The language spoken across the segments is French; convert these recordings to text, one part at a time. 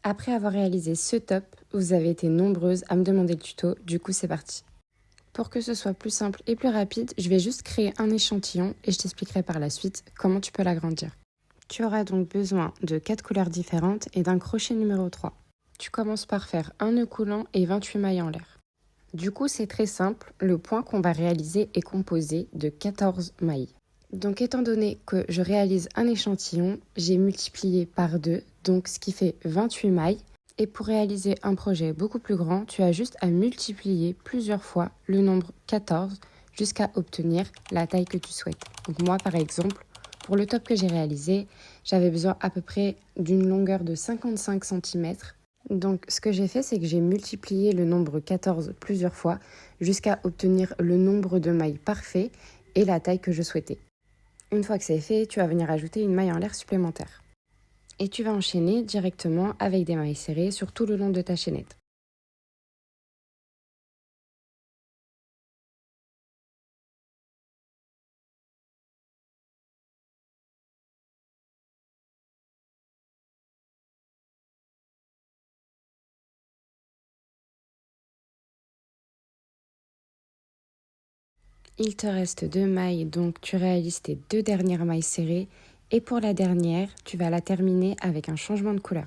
Après avoir réalisé ce top, vous avez été nombreuses à me demander le tuto, du coup c'est parti. Pour que ce soit plus simple et plus rapide, je vais juste créer un échantillon et je t'expliquerai par la suite comment tu peux l'agrandir. Tu auras donc besoin de 4 couleurs différentes et d'un crochet numéro 3. Tu commences par faire un nœud coulant et 28 mailles en l'air. Du coup c'est très simple, le point qu'on va réaliser est composé de 14 mailles. Donc étant donné que je réalise un échantillon, j'ai multiplié par 2, donc ce qui fait 28 mailles. Et pour réaliser un projet beaucoup plus grand, tu as juste à multiplier plusieurs fois le nombre 14 jusqu'à obtenir la taille que tu souhaites. Donc moi par exemple, pour le top que j'ai réalisé, j'avais besoin à peu près d'une longueur de 55 cm. Donc ce que j'ai fait, c'est que j'ai multiplié le nombre 14 plusieurs fois jusqu'à obtenir le nombre de mailles parfait et la taille que je souhaitais. Une fois que c'est fait, tu vas venir ajouter une maille en l'air supplémentaire. Et tu vas enchaîner directement avec des mailles serrées sur tout le long de ta chaînette. Il te reste 2 mailles, donc tu réalises tes 2 dernières mailles serrées. Et pour la dernière, tu vas la terminer avec un changement de couleur.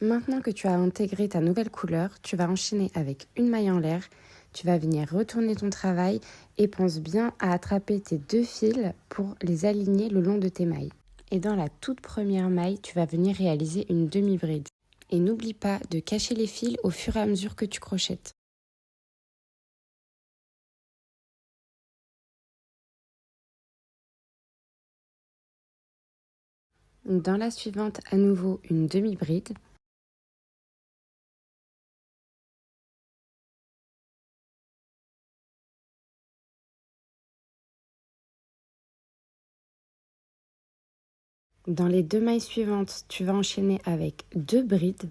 Maintenant que tu as intégré ta nouvelle couleur, tu vas enchaîner avec une maille en l'air. Tu vas venir retourner ton travail et pense bien à attraper tes 2 fils pour les aligner le long de tes mailles. Et dans la toute première maille, tu vas venir réaliser une demi-bride. Et n'oublie pas de cacher les fils au fur et à mesure que tu crochettes. Dans la suivante, à nouveau une demi-bride. Dans les 2 mailles suivantes, tu vas enchaîner avec 2 brides.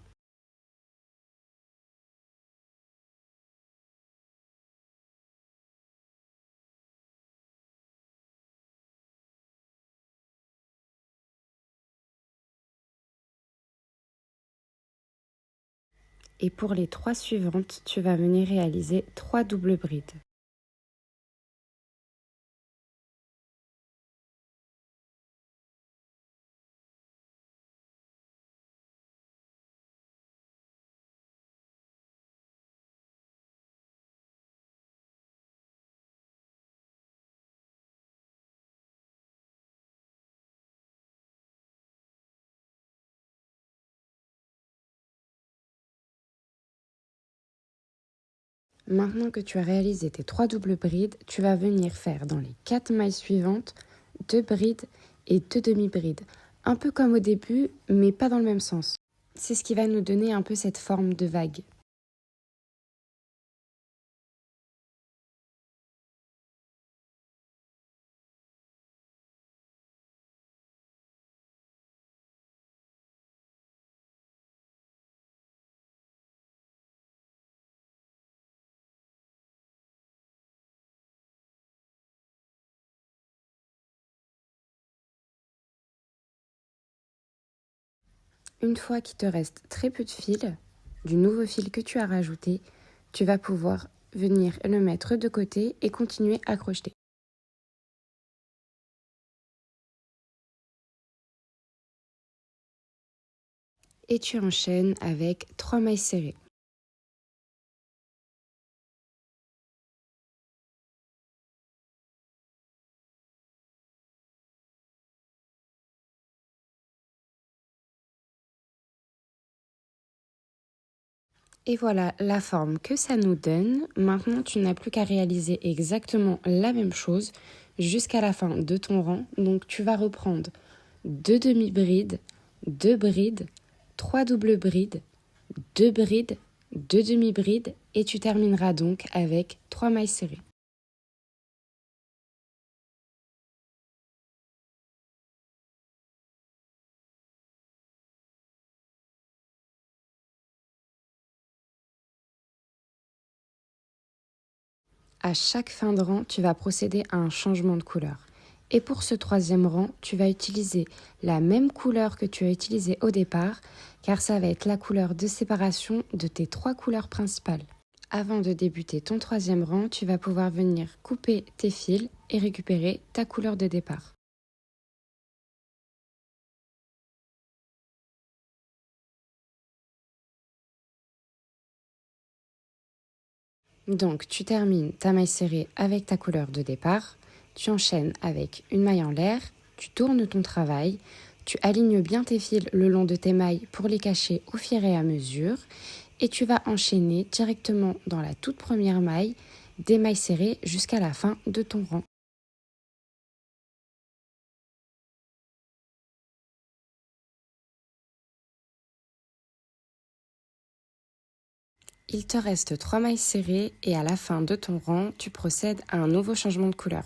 Et pour les 3 suivantes, tu vas venir réaliser 3 doubles brides. Maintenant que tu as réalisé tes 3 doubles brides, tu vas venir faire dans les 4 mailles suivantes 2 brides et 2 demi-brides. Un peu comme au début, mais pas dans le même sens. C'est ce qui va nous donner un peu cette forme de vague. Une fois qu'il te reste très peu de fil, du nouveau fil que tu as rajouté, tu vas pouvoir venir le mettre de côté et continuer à crocheter. Et tu enchaînes avec 3 mailles serrées. Et voilà la forme que ça nous donne. Maintenant, tu n'as plus qu'à réaliser exactement la même chose jusqu'à la fin de ton rang. Donc, tu vas reprendre 2 demi-brides, 2 brides, 3 doubles brides, 2 brides, 2 demi-brides et tu termineras donc avec 3 mailles serrées. À chaque fin de rang, tu vas procéder à un changement de couleur. Et pour ce troisième rang, tu vas utiliser la même couleur que tu as utilisée au départ, car ça va être la couleur de séparation de tes 3 couleurs principales. Avant de débuter ton troisième rang, tu vas pouvoir venir couper tes fils et récupérer ta couleur de départ. Donc, tu termines ta maille serrée avec ta couleur de départ, tu enchaînes avec une maille en l'air, tu tournes ton travail, tu alignes bien tes fils le long de tes mailles pour les cacher au fur et à mesure et tu vas enchaîner directement dans la toute première maille des mailles serrées jusqu'à la fin de ton rang. Il te reste 3 mailles serrées et à la fin de ton rang, tu procèdes à un nouveau changement de couleur.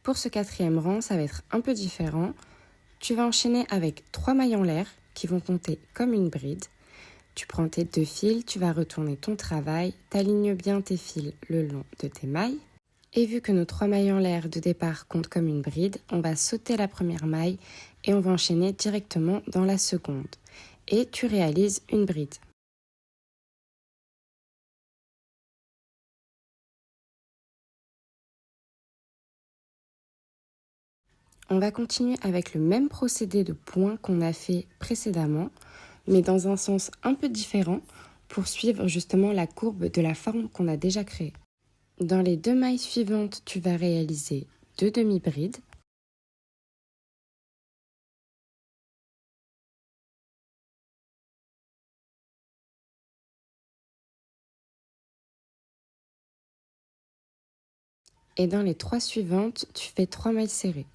Pour ce quatrième rang, ça va être un peu différent. Tu vas enchaîner avec 3 mailles en l'air qui vont compter comme une bride. Tu prends tes 2 fils, tu vas retourner ton travail, t'alignes bien tes fils le long de tes mailles. Et vu que nos 3 mailles en l'air de départ comptent comme une bride, on va sauter la première maille et on va enchaîner directement dans la seconde. Et tu réalises une bride. On va continuer avec le même procédé de points qu'on a fait précédemment, mais dans un sens un peu différent pour suivre justement la courbe de la forme qu'on a déjà créée. Dans les 2 mailles suivantes, tu vas réaliser 2 demi-brides. Et dans les 3 suivantes, tu fais 3 mailles serrées.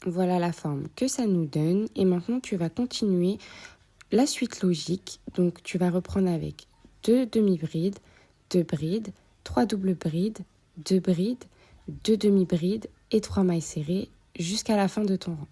Voilà la forme que ça nous donne. Et maintenant, tu vas continuer la suite logique. Donc, tu vas reprendre avec 2 demi-brides, 2 brides, 3 doubles brides, 2 brides, 2 demi-brides et 3 mailles serrées jusqu'à la fin de ton rang.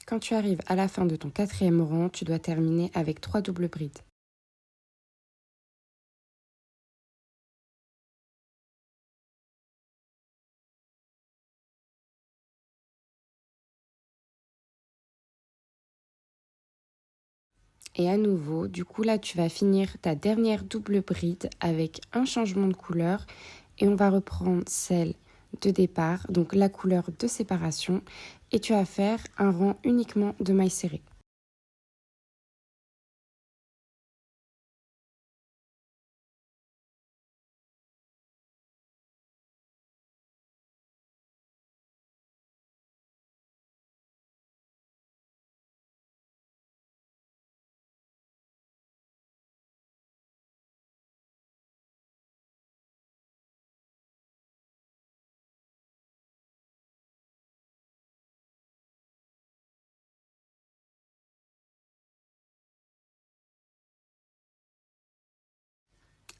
Quand tu arrives à la fin de ton quatrième rang, tu dois terminer avec 3 doubles brides. Et à nouveau, du coup là tu vas finir ta dernière double bride avec un changement de couleur et on va reprendre celle de départ, donc la couleur de séparation, et tu vas faire un rang uniquement de mailles serrées.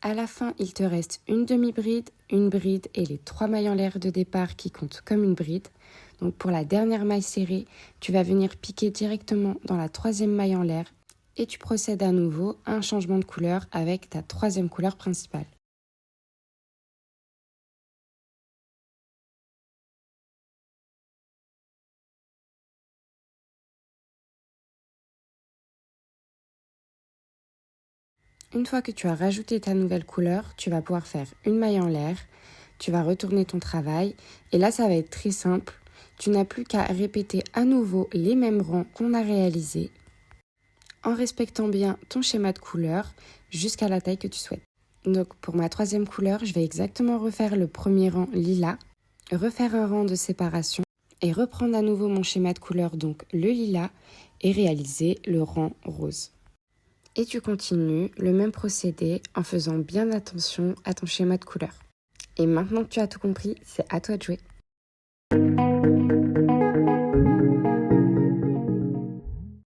À la fin, il te reste une demi-bride, une bride et les 3 mailles en l'air de départ qui comptent comme une bride. Donc pour la dernière maille serrée, tu vas venir piquer directement dans la 3e maille en l'air et tu procèdes à nouveau à un changement de couleur avec ta 3e couleur principale. Une fois que tu as rajouté ta nouvelle couleur, tu vas pouvoir faire une maille en l'air, tu vas retourner ton travail et là ça va être très simple. Tu n'as plus qu'à répéter à nouveau les mêmes rangs qu'on a réalisés en respectant bien ton schéma de couleur jusqu'à la taille que tu souhaites. Donc pour ma 3e couleur, je vais exactement refaire le premier rang lilas, refaire un rang de séparation et reprendre à nouveau mon schéma de couleur, donc le lilas, et réaliser le rang rose. Et tu continues le même procédé en faisant bien attention à ton schéma de couleur. Et maintenant que tu as tout compris, c'est à toi de jouer.